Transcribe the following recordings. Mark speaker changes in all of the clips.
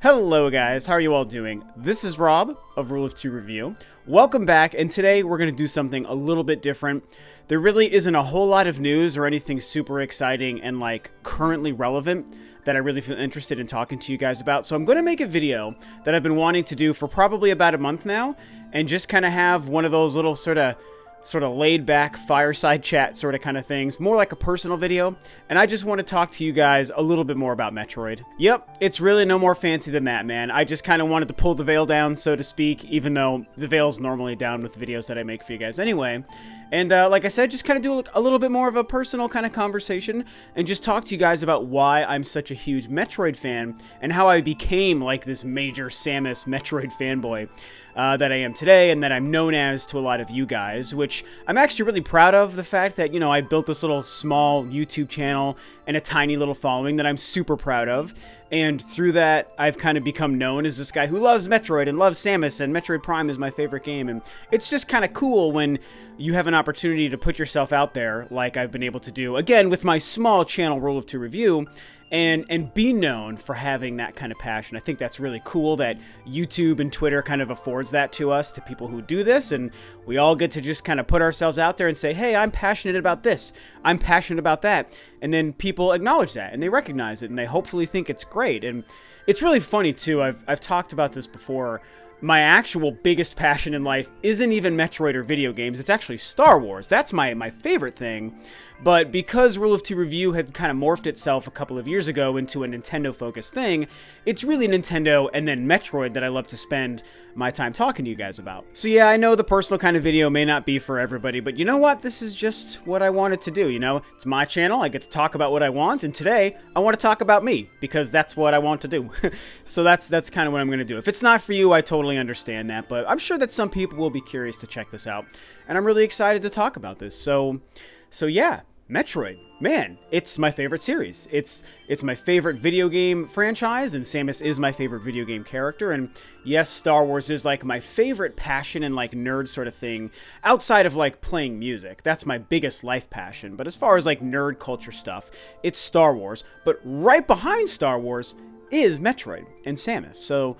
Speaker 1: Hello guys, how are you all doing? This is Rob of Rule of 2 Review. Welcome back, and today we're going to do something a little bit different. There really isn't a whole lot of news or anything super exciting and like currently relevant that I really feel interested in talking to you guys about. So I'm going to make a video that I've been wanting to do for probably about a month now, and just kind of have one of those little sort of laid back fireside chat sort of kind of things, more like a personal video. And I just want to talk to you guys a little bit more about Metroid. Yep, it's really no more fancy than that, man. I just kind of wanted to pull the veil down, so to speak, even though the veil's normally down with videos that I make for you guys anyway. And like I said, just kind of do a little bit more of a personal kind of conversation and just talk to you guys about why I'm such a huge Metroid fan and how I became like this major Samus Metroid fanboy that I am today, and that I'm known as to a lot of you guys, which I'm actually really proud of. The fact that, you know, I built this little small YouTube channel and a tiny little following that I'm super proud of. And through that, I've kind of become known as this guy who loves Metroid and loves Samus, and Metroid Prime is my favorite game. And it's just kind of cool when you have an opportunity to put yourself out there like I've been able to do, again, with my small channel, Rule of 2 Review, and be known for having that kind of passion. I think that's really cool that YouTube and Twitter kind of affords that to us, to people who do this, and we all get to just kind of put ourselves out there and say, hey, I'm passionate about this, I'm passionate about that, and then people acknowledge that, and they recognize it, and they hopefully think it's great. And it's really funny, too. I've talked about this before. My actual biggest passion in life isn't even Metroid or video games. It's actually Star Wars. That's my favorite thing. But because Rule of 2 Review had kind of morphed itself a couple of years ago into a Nintendo-focused thing, it's really Nintendo and then Metroid that I love to spend my time talking to you guys about. So yeah, I know the personal kind of video may not be for everybody, but you know what? This is just what I wanted to do, you know? It's my channel, I get to talk about what I want, and today, I want to talk about me, because that's what I want to do. So that's kind of what I'm going to do. If it's not for you, I totally understand that, but I'm sure that some people will be curious to check this out, and I'm really excited to talk about this. So yeah. Metroid, man, it's my favorite series. It's my favorite video game franchise, and Samus is my favorite video game character. And yes, Star Wars is like my favorite passion and like nerd sort of thing outside of like playing music. That's my biggest life passion. But as far as like nerd culture stuff, it's Star Wars. But right behind Star Wars is Metroid and Samus. So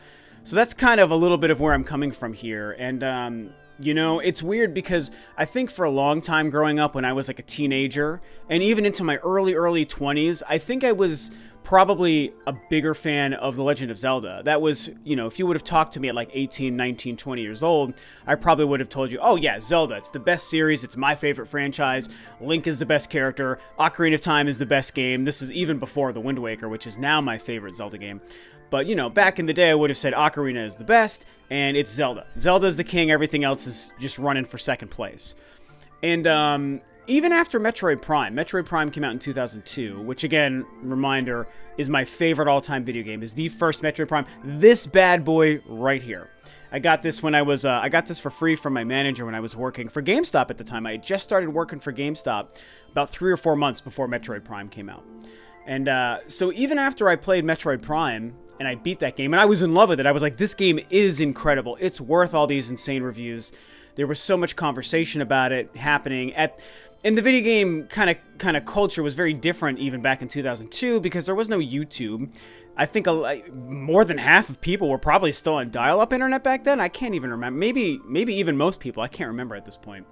Speaker 1: that's kind of a little bit of where I'm coming from here. And you know, it's weird because I think for a long time growing up when I was like a teenager and even into my early 20s, I think I was probably a bigger fan of The Legend of Zelda. That was, you know, if you would have talked to me at like 18, 19, 20 years old, I probably would have told you, oh yeah, Zelda, it's the best series, it's my favorite franchise, Link is the best character, Ocarina of Time is the best game. This is even before The Wind Waker, which is now my favorite Zelda game. But, you know, back in the day, I would have said Ocarina is the best, and it's Zelda. Zelda's the king, everything else is just running for second place. And even after Metroid Prime came out in 2002, which again, reminder, is my favorite all-time video game, is the first Metroid Prime, this bad boy right here. I got this when I was, I got this for free from my manager when I was working for GameStop at the time. I had just started working for GameStop about 3 or 4 months before Metroid Prime came out. And so even after I played Metroid Prime, and I beat that game, and I was in love with it. I was like, this game is incredible. It's worth all these insane reviews. There was so much conversation about it happening. And the video game kind of culture was very different even back in 2002 because there was no YouTube. I think more than half of people were probably still on dial-up internet back then. I can't even remember. Maybe even most people. I can't remember at this point.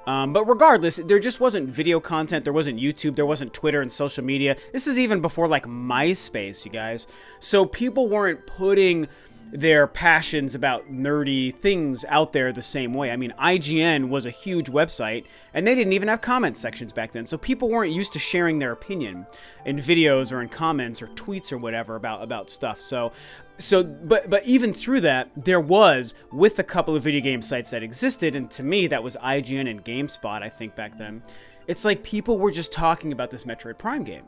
Speaker 1: But regardless, there just wasn't video content, there wasn't YouTube, there wasn't Twitter and social media. This is even before, like, MySpace, you guys. So people weren't putting their passions about nerdy things out there the same way. I mean, IGN was a huge website, and they didn't even have comment sections back then. So people weren't used to sharing their opinion in videos or in comments or tweets or whatever about stuff. But even through that, there was, with a couple of video game sites that existed, and to me, that was IGN and GameSpot, I think, back then. It's like people were just talking about this Metroid Prime game.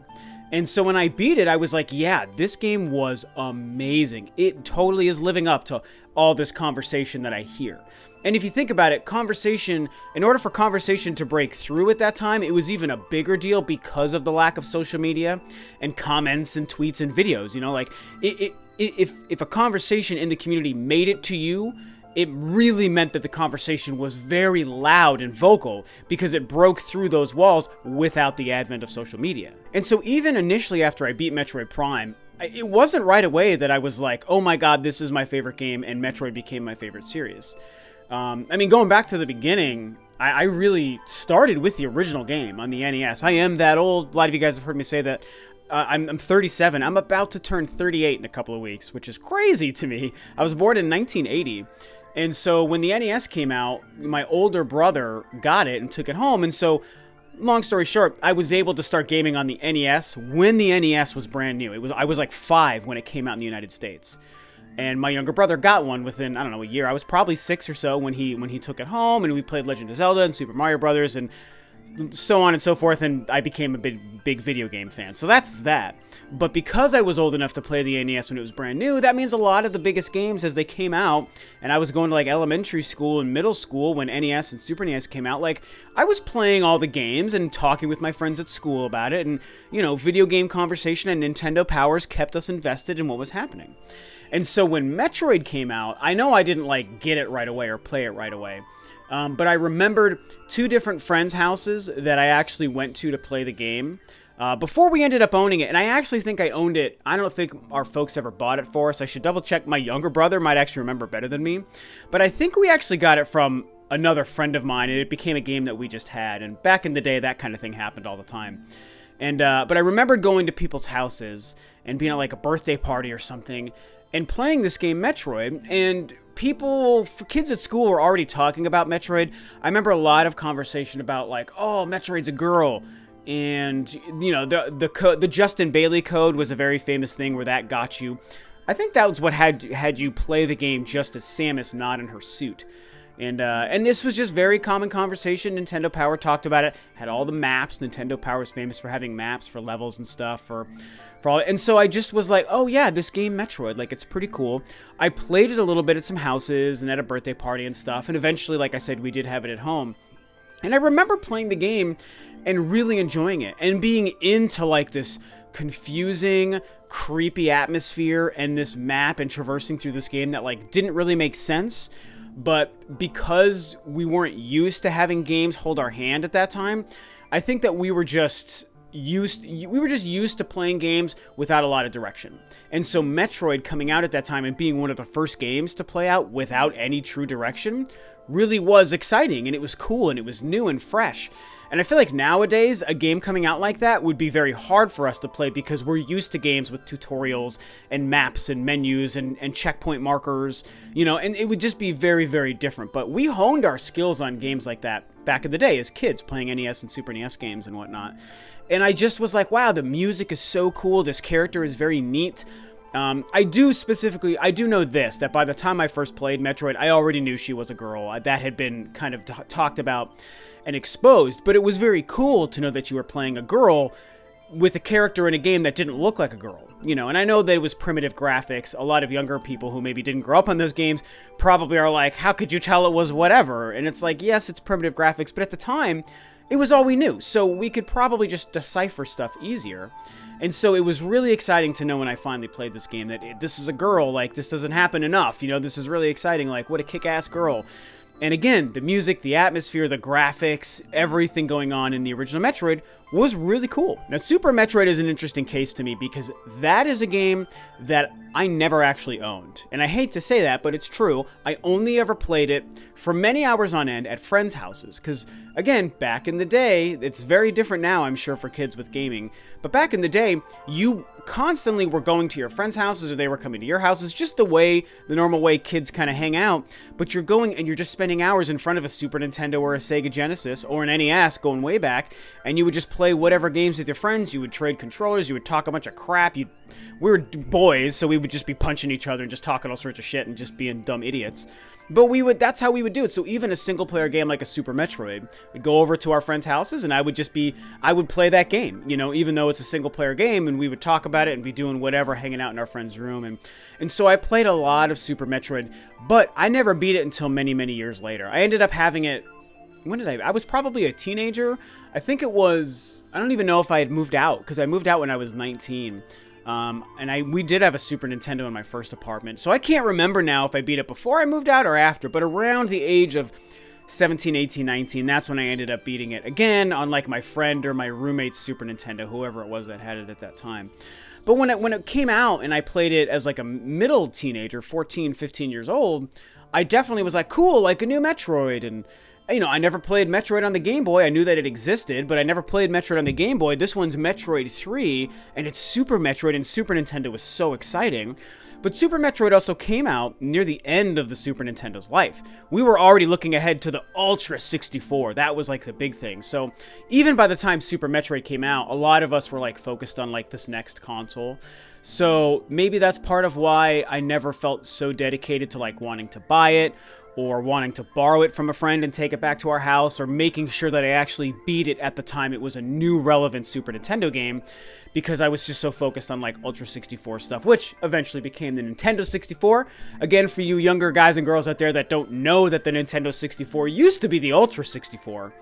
Speaker 1: And so when I beat it, I was like, yeah, this game was amazing. It totally is living up to all this conversation that I hear. And if you think about it, in order for conversation to break through at that time, it was even a bigger deal because of the lack of social media and comments and tweets and videos. You know, like, if a conversation in the community made it to you, it really meant that the conversation was very loud and vocal because it broke through those walls without the advent of social media. And so even initially after I beat Metroid Prime, it wasn't right away that I was like, oh my god, this is my favorite game, and Metroid became my favorite series. I mean, going back to the beginning, I really started with the original game on the NES. I am that old. A lot of you guys have heard me say that. I'm 37. I'm about to turn 38 in a couple of weeks, which is crazy to me. I was born in 1980. And so when the NES came out, my older brother got it and took it home. And so, long story short, I was able to start gaming on the NES when the NES was brand new. I was like 5 when it came out in the United States. And my younger brother got one within, I don't know, a year. I was probably 6 or so when he took it home, and we played Legend of Zelda and Super Mario Brothers and so on and so forth, and I became a big video game fan. So that's that. But because I was old enough to play the NES when it was brand new, that means a lot of the biggest games as they came out, and I was going to like elementary school and middle school when NES and Super NES came out, like I was playing all the games and talking with my friends at school about it, and you know, video game conversation and Nintendo powers kept us invested in what was happening. And so when Metroid came out, I know I didn't like get it right away or play it right away. But I remembered 2 different friends' houses that I actually went to play the game before we ended up owning it. And I actually think I owned it. I don't think our folks ever bought it for us. I should double check. My younger brother might actually remember better than me. But I think we actually got it from another friend of mine, and it became a game that we just had. And back in the day, that kind of thing happened all the time. And but I remembered going to people's houses and being at like a birthday party or something and playing this game Metroid, and kids at school were already talking about Metroid. I remember a lot of conversation about like, oh, Metroid's a girl, and you know, the Justin Bailey code was a very famous thing where that got you. I think that was what had you play the game just as Samus, not in her suit. And this was just very common conversation. Nintendo Power talked about it, had all the maps. Nintendo Power is famous for having maps for levels and stuff, for all. And so I just was like, oh yeah, this game Metroid, like it's pretty cool. I played it a little bit at some houses and at a birthday party and stuff. And eventually, like I said, we did have it at home. And I remember playing the game and really enjoying it and being into like this confusing, creepy atmosphere and this map and traversing through this game that like didn't really make sense. But because we weren't used to having games hold our hand at that time, I think that we were just used to playing games without a lot of direction. And so Metroid coming out at that time and being one of the first games to play out without any true direction really was exciting, and it was cool, and it was new and fresh. And I feel like nowadays, a game coming out like that would be very hard for us to play because we're used to games with tutorials and maps and menus and checkpoint markers, you know, and it would just be very, very different. But we honed our skills on games like that back in the day as kids, playing NES and Super NES games and whatnot. And I just was like, wow, the music is so cool. This character is very neat. I do know this, that by the time I first played Metroid, I already knew she was a girl. That had been kind of talked about and exposed, but it was very cool to know that you were playing a girl with a character in a game that didn't look like a girl, you know. And I know that it was primitive graphics. A lot of younger people who maybe didn't grow up on those games probably are like, how could you tell it was whatever? And it's like, yes, it's primitive graphics, but at the time, it was all we knew, so we could probably just decipher stuff easier. And so it was really exciting to know when I finally played this game that this is a girl, like, this doesn't happen enough, you know, this is really exciting, like, what a kick-ass girl. And again, the music, the atmosphere, the graphics, everything going on in the original Metroid was really cool. Now, Super Metroid is an interesting case to me because that is a game that I never actually owned. And I hate to say that, but it's true. I only ever played it for many hours on end at friends' houses. Because, again, back in the day, it's very different now, I'm sure, for kids with gaming. But back in the day, you constantly were going to your friends' houses or they were coming to your houses, just the normal way kids kind of hang out. But you're going and you're just spending hours in front of a Super Nintendo or a Sega Genesis or an NES going way back, and you would just play whatever games with your friends. You would trade controllers, you would talk a bunch of crap. We were boys, so we would just be punching each other and just talking all sorts of shit and just being dumb idiots. But that's how we would do it. So even a single player game like a Super Metroid, we'd go over to our friends' houses and I would play that game, you know, even though it's a single player game, and we would talk about it and be doing whatever, hanging out in our friend's room. And so I played a lot of Super Metroid, but I never beat it until many, many years later. I ended up having it, I was probably a teenager. I think it was, I don't even know if I had moved out, because I moved out when I was 19. And we did have a Super Nintendo in my first apartment. So I can't remember now if I beat it before I moved out or after, but around the age of 17, 18, 19, that's when I ended up beating it. Again, on like my friend or my roommate's Super Nintendo, whoever it was that had it at that time. But when it came out and I played it as like a middle teenager, 14, 15 years old, I definitely was like, cool, like a new Metroid. And, you know, I never played Metroid on the Game Boy. I knew that it existed, but I never played Metroid on the Game Boy. This one's Metroid 3, and it's Super Metroid, and Super Nintendo was so exciting. But Super Metroid also came out near the end of the Super Nintendo's life. We were already looking ahead to the Ultra 64. That was like the big thing. So even by the time Super Metroid came out, a lot of us were like focused on like this next console. So maybe that's part of why I never felt so dedicated to like wanting to buy it, or wanting to borrow it from a friend and take it back to our house, or making sure that I actually beat it at the time it was a new relevant Super Nintendo game, because I was just so focused on like Ultra 64 stuff, which eventually became the Nintendo 64. Again, for you younger guys and girls out there that don't know that the Nintendo 64 used to be the Ultra 64.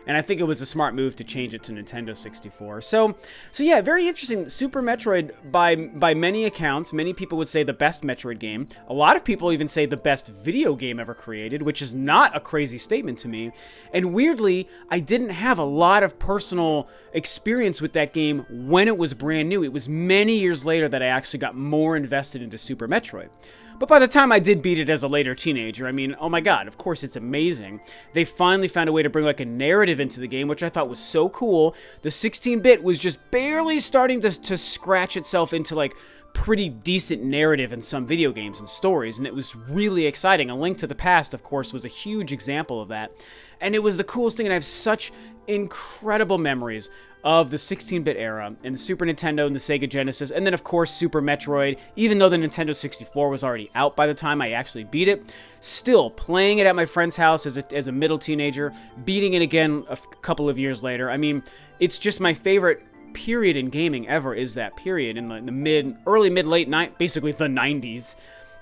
Speaker 1: And I think it was a smart move to change it to Nintendo 64. So yeah, very interesting. Super Metroid, by many accounts, many people would say the best Metroid game. A lot of people even say the best video game ever created, which is not a crazy statement to me. And weirdly, I didn't have a lot of personal experience with that game when it was brand new. It was many years later that I actually got more invested into Super Metroid. But by the time I did beat it as a later teenager, I mean, oh my god, of course it's amazing. They finally found a way to bring like a narrative into the game, which I thought was so cool. The 16-bit was just barely starting to scratch itself into like pretty decent narrative in some video games and stories, and it was really exciting. A Link to the Past, of course, was a huge example of that. And it was the coolest thing, and I have such incredible memories of the 16-bit era, and the Super Nintendo and the Sega Genesis, and then of course Super Metroid. Even though the Nintendo 64 was already out by the time I actually beat it, still playing it at my friend's house as a middle teenager, beating it again a couple of years later. I mean, it's just my favorite period in gaming ever, is that period in the early mid late basically the 90s.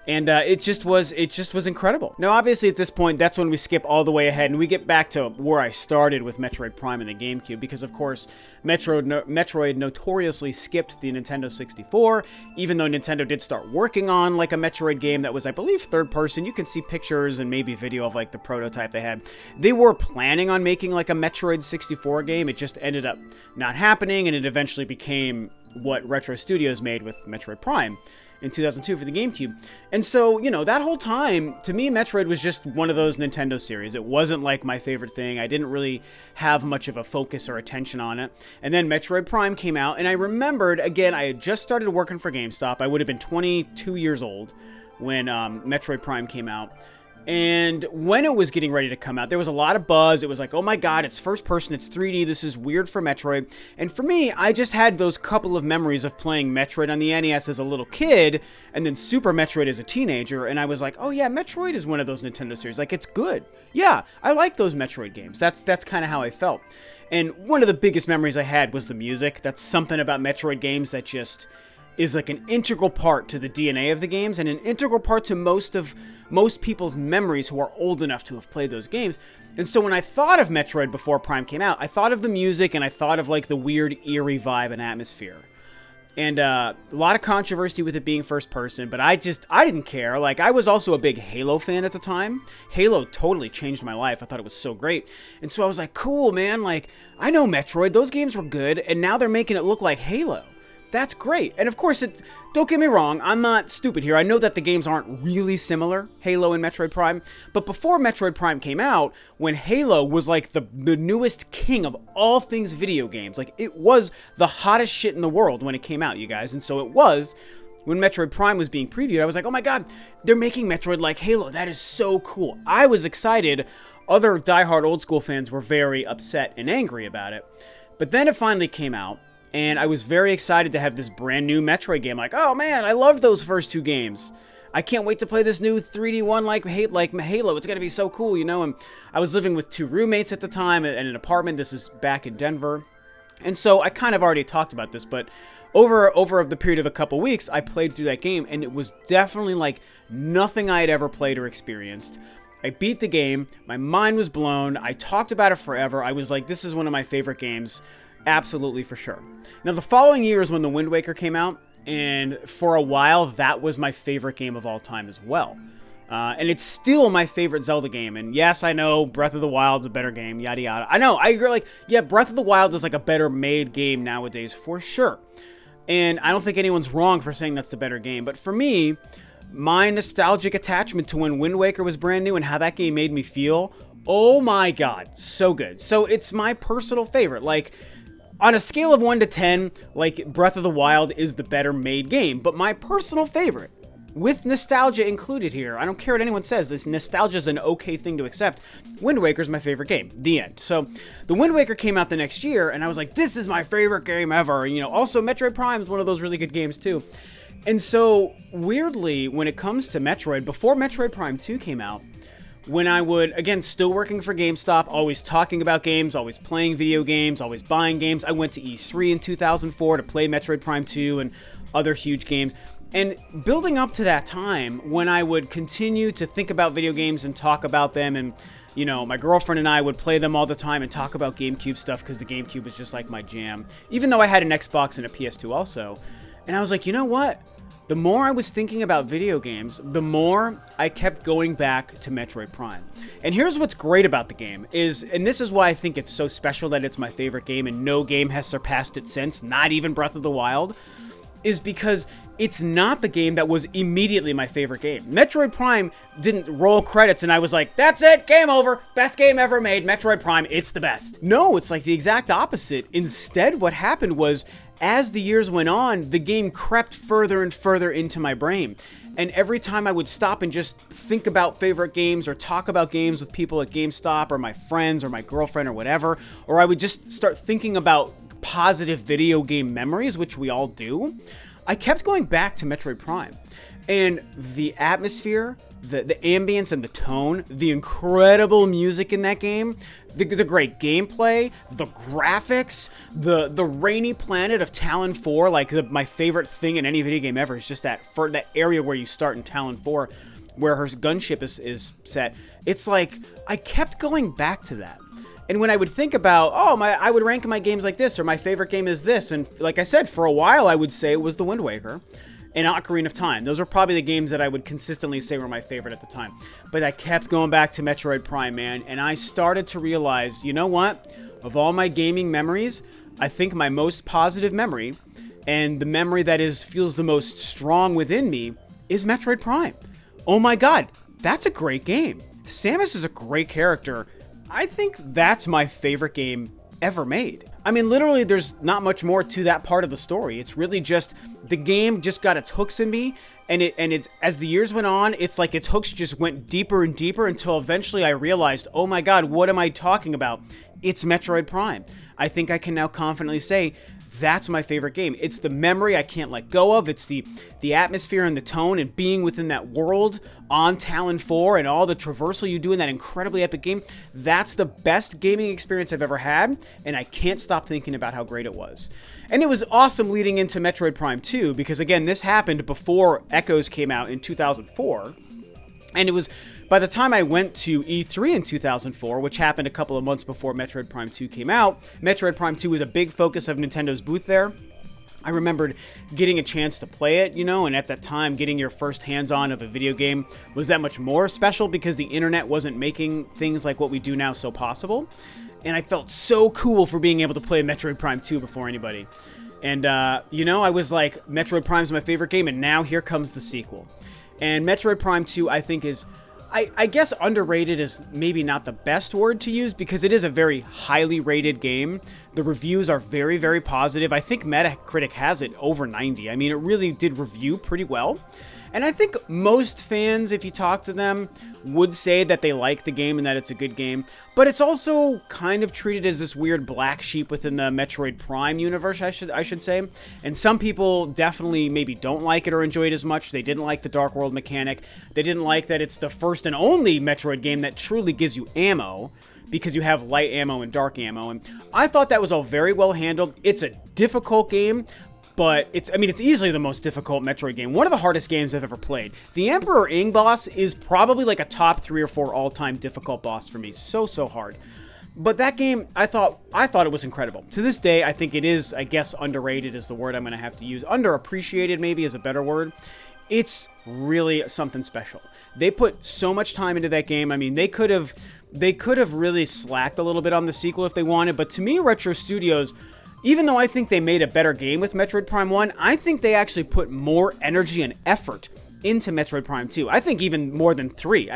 Speaker 1: And it just was incredible. Now, obviously, at this point, that's when we skip all the way ahead and we get back to where I started with Metroid Prime and the GameCube, because, of course, Metroid notoriously skipped the Nintendo 64, even though Nintendo did start working on, like, a Metroid game that was, I believe, third-person. You can see pictures and maybe video of, like, the prototype they had. They were planning on making, like, a Metroid 64 game. It just ended up not happening, and it eventually became what Retro Studios made with Metroid Prime in 2002 for the GameCube. And so, you know, that whole time, to me, Metroid was just one of those Nintendo series. It wasn't like my favorite thing. I didn't really have much of a focus or attention on it. And then Metroid Prime came out, and I remembered, again, I had just started working for GameStop. I would have been 22 years old when Metroid Prime came out. And when it was getting ready to come out, there was a lot of buzz. It was like, oh my god, it's first person, it's 3D, this is weird for Metroid. And for me, I just had those couple of memories of playing Metroid on the NES as a little kid, and then Super Metroid as a teenager, and I was like, oh yeah, Metroid is one of those Nintendo series. Like, it's good. Yeah, I like those Metroid games. That's kind of how I felt. And one of the biggest memories I had was the music. That's something about Metroid games that just is like an integral part to the DNA of the games, and an integral part to most people's memories who are old enough to have played those games. And so when I thought of Metroid before Prime came out, I thought of the music, and I thought of like the weird, eerie vibe and atmosphere. And a lot of controversy with it being first person, but I didn't care. Like, I was also a big Halo fan at the time. Halo totally changed my life. I thought it was so great. And so I was like, cool, man. Like, I know Metroid. Those games were good, and now they're making it look like Halo. That's great. And of course, don't get me wrong, I'm not stupid here. I know that the games aren't really similar, Halo and Metroid Prime, but before Metroid Prime came out, when Halo was like the newest king of all things video games, like, it was the hottest shit in the world when it came out, you guys. And so it was, when Metroid Prime was being previewed, I was like, oh my god, they're making Metroid like Halo. That is so cool. I was excited. Other diehard old school fans were very upset and angry about it. But then it finally came out, and I was very excited to have this brand new Metroid game. Like, oh man, I love those first two games. I can't wait to play this new 3D one like Halo. It's going to be so cool, you know? And I was living with two roommates at the time in an apartment. This is back in Denver. And so I kind of already talked about this, but over the period of a couple weeks, I played through that game, and it was definitely like nothing I had ever played or experienced. I beat the game. My mind was blown. I talked about it forever. I was like, this is one of my favorite games. Absolutely, for sure. Now, the following year is when The Wind Waker came out, and for a while, that was my favorite game of all time as well. And it's still my favorite Zelda game. And yes, I know Breath of the Wild's a better game, yada yada. I know, I agree, like, yeah, Breath of the Wild is like a better made game nowadays, for sure. And I don't think anyone's wrong for saying that's the better game. But for me, my nostalgic attachment to when Wind Waker was brand new and how that game made me feel, oh my god, so good. So it's my personal favorite. Like, on a scale of 1 to 10, like, Breath of the Wild is the better made game. But my personal favorite, with nostalgia included here, I don't care what anyone says, this nostalgia is an okay thing to accept. Wind Waker's my favorite game. The end. So, the Wind Waker came out the next year, and I was like, this is my favorite game ever. You know, also Metroid Prime is one of those really good games too. And so, weirdly, when it comes to Metroid, before Metroid Prime 2 came out, when I would, again, still working for GameStop, always talking about games, always playing video games, always buying games. I went to E3 in 2004 to play Metroid Prime 2 and other huge games. And building up to that time, when I would continue to think about video games and talk about them, and, you know, my girlfriend and I would play them all the time and talk about GameCube stuff because the GameCube was just like my jam, even though I had an Xbox and a PS2 also. And I was like, you know what? The more I was thinking about video games, the more I kept going back to Metroid Prime. And here's what's great about the game is, and this is why I think it's so special that it's my favorite game and no game has surpassed it since, not even Breath of the Wild, is because it's not the game that was immediately my favorite game. Metroid Prime didn't roll credits and I was like, that's it, game over, best game ever made, Metroid Prime, it's the best. No, it's like the exact opposite. Instead, what happened was, as the years went on, the game crept further and further into my brain. And every time I would stop and just think about favorite games or talk about games with people at GameStop or my friends or my girlfriend or whatever, or I would just start thinking about positive video game memories, which we all do, I kept going back to Metroid Prime. And the atmosphere, the ambience and the tone, the incredible music in that game, the great gameplay, the graphics, the rainy planet of Talon 4, like my favorite thing in any video game ever is just that area where you start in Talon 4, where her gunship is set. It's like, I kept going back to that. And when I would think about, I would rank my games like this, or my favorite game is this, and like I said, for a while I would say it was the Wind Waker and Ocarina of Time. Those are probably the games that I would consistently say were my favorite at the time. But I kept going back to Metroid Prime, man, and I started to realize, you know what? Of all my gaming memories, I think my most positive memory, and the memory that feels the most strong within me, is Metroid Prime. Oh my god, that's a great game. Samus is a great character. I think that's my favorite game ever made. I mean, literally, there's not much more to that part of the story. It's really just, the game just got its hooks in me, and it's as the years went on, it's like its hooks just went deeper and deeper until eventually I realized, oh my god, what am I talking about? It's Metroid Prime. I think I can now confidently say, that's my favorite game. It's the memory I can't let go of. It's the atmosphere and the tone and being within that world on Talon 4 and all the traversal you do in that incredibly epic game. That's the best gaming experience I've ever had, and I can't stop thinking about how great it was. And it was awesome leading into Metroid Prime 2, because again, this happened before Echoes came out in 2004, and it was by the time I went to E3 in 2004, which happened a couple of months before Metroid Prime 2 came out. Metroid Prime 2 was a big focus of Nintendo's booth there. I remembered getting a chance to play it, you know, and at that time, getting your first hands-on of a video game was that much more special because the internet wasn't making things like what we do now so possible. And I felt so cool for being able to play Metroid Prime 2 before anybody. And, you know, I was like, Metroid Prime's my favorite game, and now here comes the sequel. And Metroid Prime 2, I think, is... I guess underrated is maybe not the best word to use, because it is a very highly rated game. The reviews are very, very positive. I think Metacritic has it over 90. I mean, it really did review pretty well. And I think most fans, if you talk to them, would say that they like the game and that it's a good game. But it's also kind of treated as this weird black sheep within the Metroid Prime universe, I should say. And some people definitely maybe don't like it or enjoy it as much. They didn't like the Dark World mechanic. They didn't like that it's the first and only Metroid game that truly gives you ammo, because you have light ammo and dark ammo. And I thought that was all very well handled. It's a difficult game, but it's easily the most difficult Metroid game. One of the hardest games I've ever played. The Emperor Ing boss is probably like a top 3 or 4 all-time difficult boss for me. So hard. But that game, I thought it was incredible. To this day, I think it is, I guess, underrated is the word I'm going to have to use. Underappreciated maybe is a better word. It's really something special. They put so much time into that game. I mean, they could have really slacked a little bit on the sequel if they wanted, but to me, Retro Studios, even though I think they made a better game with Metroid Prime 1, I think they actually put more energy and effort into Metroid Prime 2. I think even more than 3.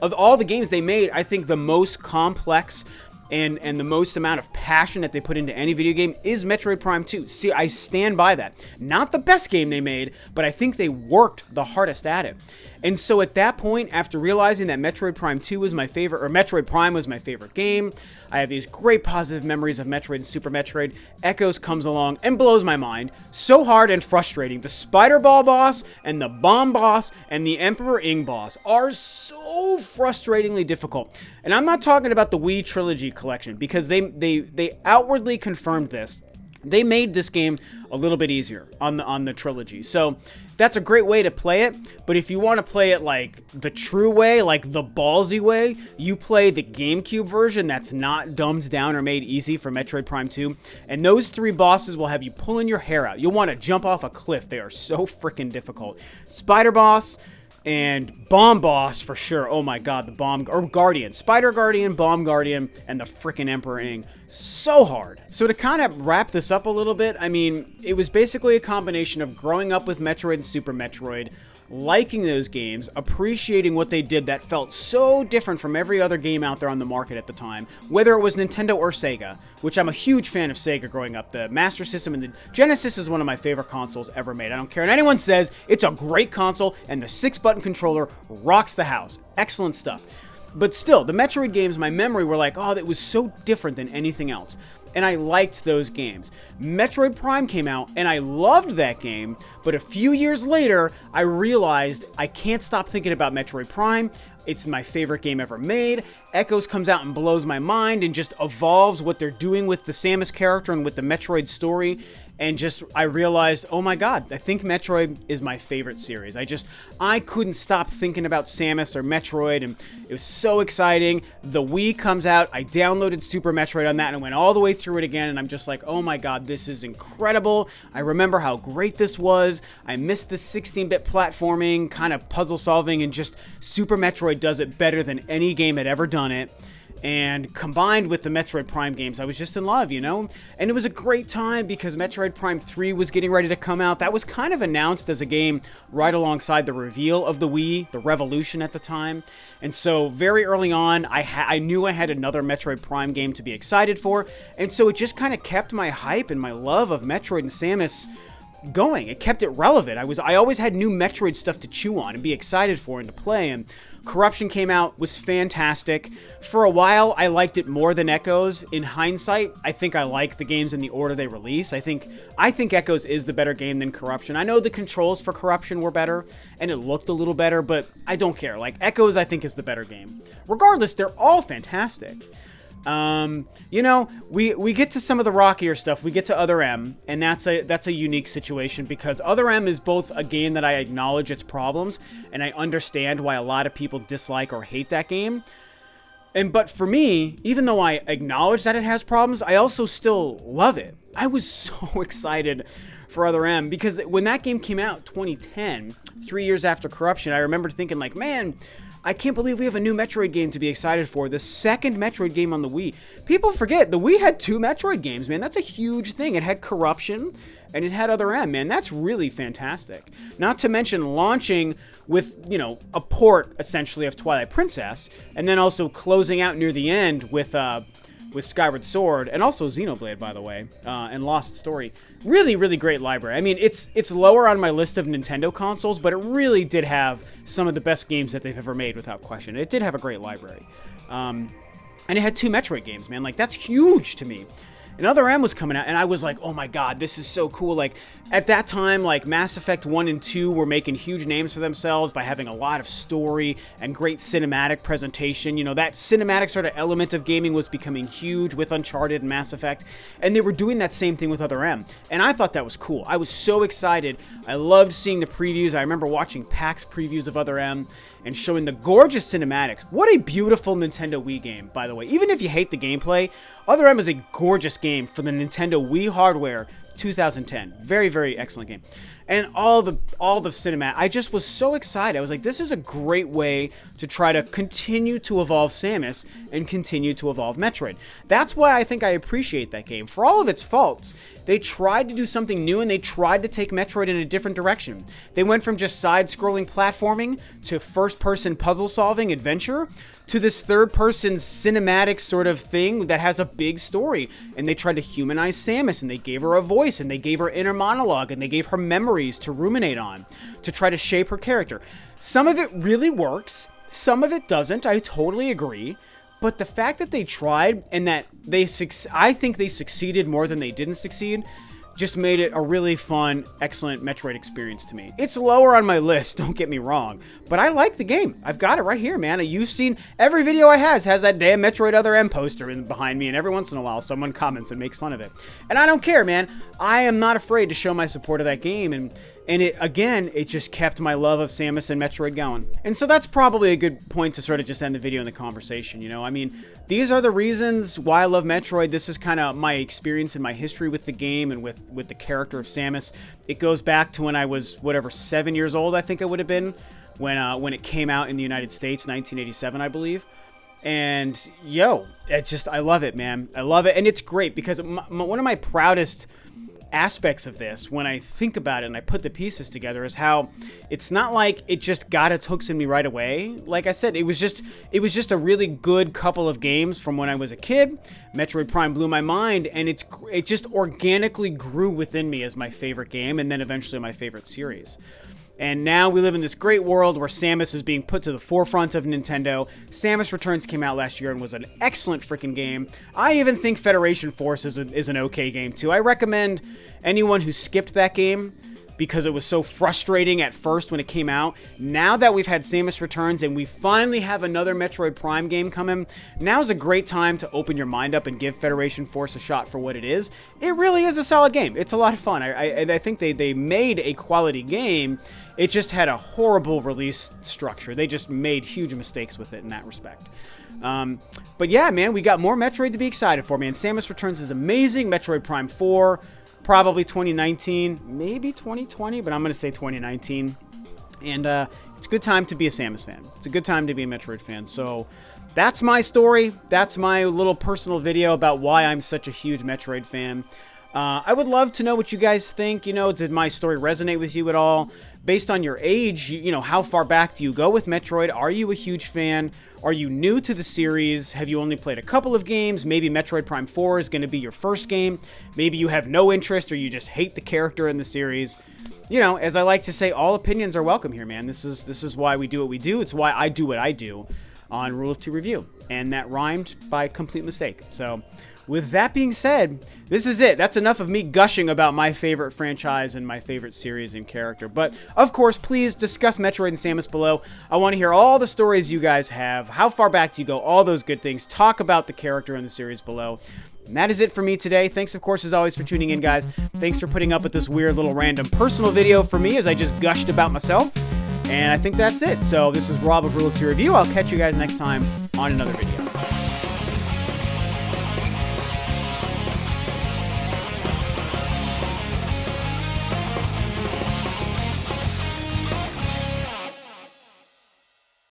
Speaker 1: Of all the games they made, I think the most complex and the most amount of passion that they put into any video game is Metroid Prime 2. See, I stand by that. Not the best game they made, but I think they worked the hardest at it. And so at that point, after realizing that Metroid Prime 2 was my favorite, or Metroid Prime was my favorite game, I have these great positive memories of Metroid and Super Metroid, Echoes comes along and blows my mind so hard and frustrating. The Spider Ball boss and the Bomb boss and the Emperor Ing boss are so frustratingly difficult. And I'm not talking about the Wii Trilogy Collection, because they outwardly confirmed this. They made this game a little bit easier on the trilogy. So that's a great way to play it, but if you want to play it like the true way, like the ballsy way, you play the GameCube version that's not dumbed down or made easy for Metroid Prime 2, and those 3 bosses will have you pulling your hair out. You'll want to jump off a cliff. They are so freaking difficult. Spider Boss and Bomb Boss for sure. Oh my god, the Bomb... or Guardian. Spider Guardian, Bomb Guardian, and the freaking Emperor Ing. So hard. So to kind of wrap this up a little bit, I mean, it was basically a combination of growing up with Metroid and Super Metroid, liking those games, appreciating what they did that felt so different from every other game out there on the market at the time, whether it was Nintendo or Sega, which I'm a huge fan of Sega growing up. The Master System and the Genesis is one of my favorite consoles ever made. I don't care what anyone says, it's a great console, and the 6-button controller rocks the house. Excellent stuff. But still, the Metroid games, my memory were like, oh, that was so different than anything else. And I liked those games. Metroid Prime came out, and I loved that game, but a few years later, I realized I can't stop thinking about Metroid Prime. It's my favorite game ever made. Echoes comes out and blows my mind and just evolves what they're doing with the Samus character and with the Metroid story. And just, I realized, oh my god, I think Metroid is my favorite series. I couldn't stop thinking about Samus or Metroid, and it was so exciting. The Wii comes out, I downloaded Super Metroid on that, and I went all the way through it again, and I'm just like, oh my god, this is incredible. I remember how great this was. I missed the 16-bit platforming, kind of puzzle solving, and just Super Metroid does it better than any game had ever done it. And combined with the Metroid Prime games, I was just in love, you know? And it was a great time because Metroid Prime 3 was getting ready to come out. That was kind of announced as a game right alongside the reveal of the Wii, the Revolution at the time. And so very early on, I knew I had another Metroid Prime game to be excited for. And so it just kind of kept my hype and my love of Metroid and Samus going. It kept it relevant. I always had new Metroid stuff to chew on and be excited for and to play, and Corruption came out, was fantastic. For a while, I liked it more than Echoes. In hindsight, I think I like the games in the order they release. I think Echoes is the better game than Corruption. I know the controls for Corruption were better, and it looked a little better, but I don't care. Like, Echoes, I think, is the better game. Regardless, they're all fantastic. You know, we get to some of the rockier stuff. We get to Other M, and that's a unique situation because Other M is both a game that I acknowledge its problems, and I understand why a lot of people dislike or hate that game. But for me, even though I acknowledge that it has problems, I also still love it. I was so excited for Other M because when that game came out, 2010, 3 years after Corruption, I remember thinking like, man, I can't believe we have a new Metroid game to be excited for. The second Metroid game on the Wii. People forget, the Wii had 2 Metroid games, man. That's a huge thing. It had Corruption, and it had Other M, man. That's really fantastic. Not to mention launching with, you know, a port, essentially, of Twilight Princess, and then also closing out near the end with Skyward Sword, and also Xenoblade, by the way, and Lost Story. Really, really great library. I mean, it's lower on my list of Nintendo consoles, but it really did have some of the best games that they've ever made, without question. It did have a great library. And it had 2 Metroid games, man. Like, that's huge to me. And Other M was coming out, and I was like, oh my god, this is so cool. Like, at that time, like, Mass Effect 1 and 2 were making huge names for themselves by having a lot of story and great cinematic presentation. You know, that cinematic sort of element of gaming was becoming huge with Uncharted and Mass Effect, and they were doing that same thing with Other M. And I thought that was cool. I was so excited. I loved seeing the previews. I remember watching PAX previews of Other M and showing the gorgeous cinematics. What a beautiful Nintendo Wii game, by the way. Even if you hate the gameplay, Other M is a gorgeous game for the Nintendo Wii hardware 2010. Very, very excellent game. And all the cinematic, I just was so excited. I was like, this is a great way to try to continue to evolve Samus and continue to evolve Metroid. That's why I think I appreciate that game. For all of its faults, they tried to do something new, and they tried to take Metroid in a different direction. They went from just side-scrolling platforming to first-person puzzle-solving adventure to this third-person cinematic sort of thing that has a big story. And they tried to humanize Samus, and they gave her a voice, and they gave her inner monologue, and they gave her memories to ruminate on, to try to shape her character. Some of it really works, some of it doesn't, I totally agree. But the fact that they tried, and that I think they succeeded more than they didn't succeed, just made it a really fun, excellent Metroid experience to me. It's lower on my list, don't get me wrong, but I like the game. I've got it right here, man. You've seen every video I has that damn Metroid Other M poster behind me, and every once in a while someone comments and makes fun of it. And I don't care, man. I am not afraid to show my support of that game, and it just kept my love of Samus and Metroid going. And so that's probably a good point to sort of just end the video and the conversation, you know? I mean, these are the reasons why I love Metroid. This is kind of my experience and my history with the game and with the character of Samus. It goes back to when I was, whatever, 7 years old, I think I would have been, when it came out in the United States, 1987, I believe. And, I love it, man. I love it. And it's great because one of my proudest aspects of this, when I think about it and I put the pieces together, is how it's not like it just got its hooks in me right away. Like I said, it was just a really good couple of games from when I was a kid. Metroid Prime blew my mind, and it just organically grew within me as my favorite game, and then eventually my favorite series. And now we live in this great world where Samus is being put to the forefront of Nintendo. Samus Returns came out last year and was an excellent freaking game. I even think Federation Force is an okay game too. I recommend anyone who skipped that game because it was so frustrating at first when it came out. Now that we've had Samus Returns and we finally have another Metroid Prime game coming, now's a great time to open your mind up and give Federation Force a shot for what it is. It really is a solid game. It's a lot of fun. I think they made a quality game. It just had a horrible release structure. They just made huge mistakes with it in that respect. But yeah, man, we got more Metroid to be excited for, man. Samus Returns is amazing. Metroid Prime 4, probably 2019, maybe 2020, but I'm going to say 2019. And it's a good time to be a Samus fan. It's a good time to be a Metroid fan. So that's my story. That's my little personal video about why I'm such a huge Metroid fan. I would love to know what you guys think. You know, did my story resonate with you at all? Based on your age, you know, how far back do you go with Metroid? Are you a huge fan? Are you new to the series? Have you only played a couple of games? Maybe Metroid Prime 4 is going to be your first game. Maybe you have no interest or you just hate the character in the series. You know, as I like to say, all opinions are welcome here, man. This is why we do what we do. It's why I do what I do on Rule of Two Review. And that rhymed by complete mistake. So with that being said, this is it. That's enough of me gushing about my favorite franchise and my favorite series and character. But, of course, please discuss Metroid and Samus below. I want to hear all the stories you guys have. How far back do you go? All those good things. Talk about the character in the series below. And that is it for me today. Thanks, of course, as always, for tuning in, guys. Thanks for putting up with this weird little random personal video for me as I just gushed about myself. And I think that's it. So this is Rob of Rule of Two Review. I'll catch you guys next time on another video.